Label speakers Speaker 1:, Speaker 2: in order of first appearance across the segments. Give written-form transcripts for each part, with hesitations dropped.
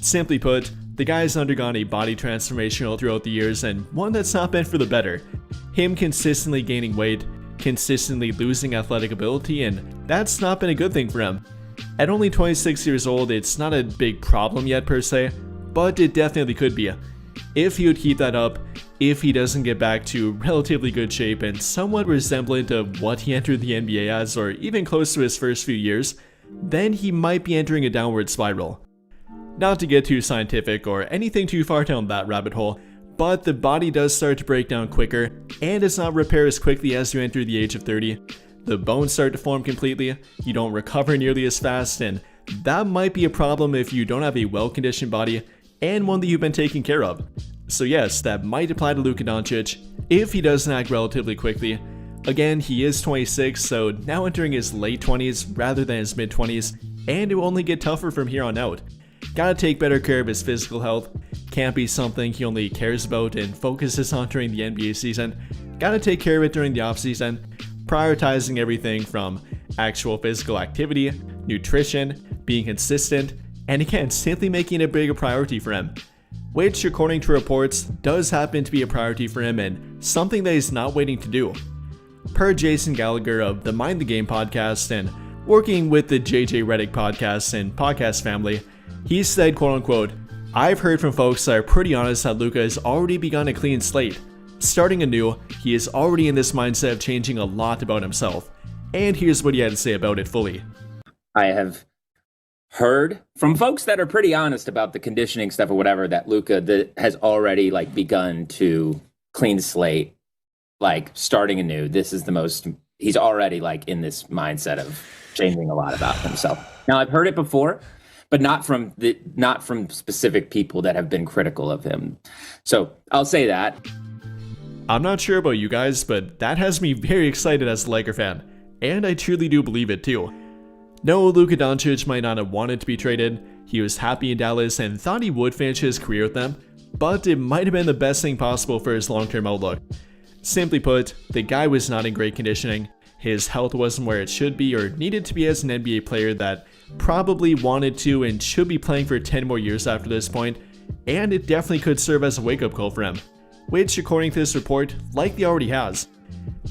Speaker 1: Simply put, the guy's undergone a body transformation throughout the years, and one that's not been for the better. Him consistently gaining weight, consistently losing athletic ability, and that's not been a good thing for him. At only 26 years old, it's not a big problem yet per se, but it definitely could be. If he would keep that up, if he doesn't get back to relatively good shape and somewhat resemblant of what he entered the NBA as, or even close to his first few years, then he might be entering a downward spiral. Not to get too scientific or anything too far down that rabbit hole, but the body does start to break down quicker and does not repair as quickly as you enter the age of 30. The bones start to form completely, you don't recover nearly as fast, and that might be a problem if you don't have a well-conditioned body and one that you've been taking care of. So yes, that might apply to Luka Doncic if he doesn't act relatively quickly. Again, he is 26, so now entering his late 20s rather than his mid 20s, and it will only get tougher from here on out. Gotta take better care of his physical health, can't be something he only cares about and focuses on during the NBA season. Gotta take care of it during the offseason, prioritizing everything from actual physical activity, nutrition, being consistent, and again, simply making it a bigger priority for him. Which, according to reports, does happen to be a priority for him and something that he's not waiting to do. Per Jason Gallagher of the Mind the Game podcast and working with the JJ Redick podcast and podcast family, he said, quote unquote, "I've heard from folks that are pretty honest that Luka has already begun a clean slate. Starting anew, he is already in this mindset of changing a lot about himself." And here's what he had to say about it fully.
Speaker 2: I have heard from folks that are pretty honest about the conditioning stuff or whatever that Luka has already begun to clean slate, starting anew. This is the most, he's already in this mindset of changing a lot about himself. Now I've heard it before, but not from specific people that have been critical of him. So I'll say that.
Speaker 1: I'm not sure about you guys, but that has me very excited as a Laker fan, and I truly do believe it too. No, Luka Doncic might not have wanted to be traded, he was happy in Dallas and thought he would finish his career with them, but it might have been the best thing possible for his long-term outlook. Simply put, the guy was not in great conditioning, his health wasn't where it should be or needed to be as an NBA player that probably wanted to and should be playing for 10 more years after this point, and it definitely could serve as a wake-up call for him, which according to this report, likely already has.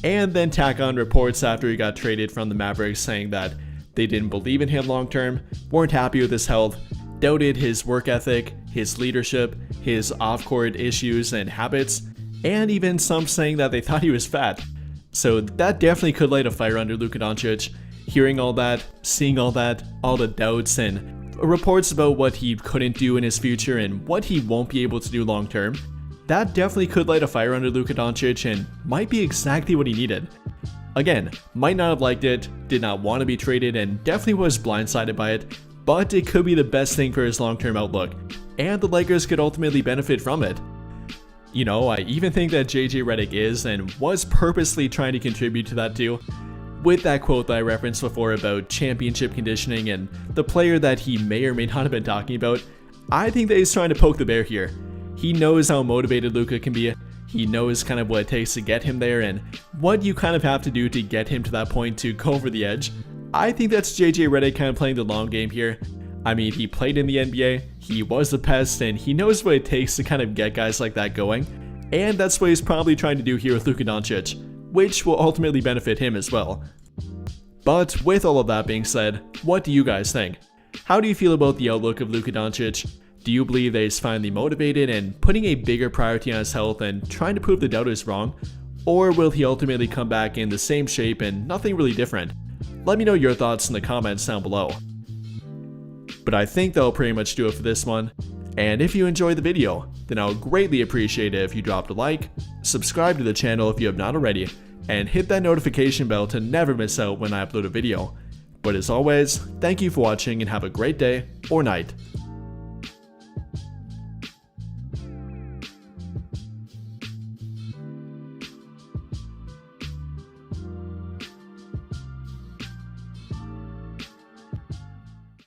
Speaker 1: And then tack on reports after he got traded from the Mavericks saying that they didn't believe in him long term, weren't happy with his health, doubted his work ethic, his leadership, his off-court issues and habits, and even some saying that they thought he was fat. So that definitely could light a fire under Luka Doncic. Hearing all that, seeing all that, all the doubts and reports about what he couldn't do in his future and what he won't be able to do long term, that definitely could light a fire under Luka Doncic and might be exactly what he needed. Again, might not have liked it, did not want to be traded, and definitely was blindsided by it, but it could be the best thing for his long-term outlook, and the Lakers could ultimately benefit from it. You know, I even think that JJ Redick is and was purposely trying to contribute to that too. With that quote that I referenced before about championship conditioning and the player that he may or may not have been talking about, I think that he's trying to poke the bear here. He knows how motivated Luka can be. He knows kind of what it takes to get him there and what you kind of have to do to get him to that point to go over the edge. I think that's JJ Redick kind of playing the long game here. I mean, he played in the NBA, he was a pest, and he knows what it takes to kind of get guys like that going. And that's what he's probably trying to do here with Luka Doncic, which will ultimately benefit him as well. But with all of that being said, what do you guys think? How do you feel about the outlook of Luka Doncic? Do you believe that he's finally motivated and putting a bigger priority on his health and trying to prove the doubters wrong? Or will he ultimately come back in the same shape and nothing really different? Let me know your thoughts in the comments down below. But I think that'll pretty much do it for this one. And if you enjoyed the video, then I would greatly appreciate it if you dropped a like, subscribe to the channel if you have not already, and hit that notification bell to never miss out when I upload a video. But as always, thank you for watching and have a great day or night.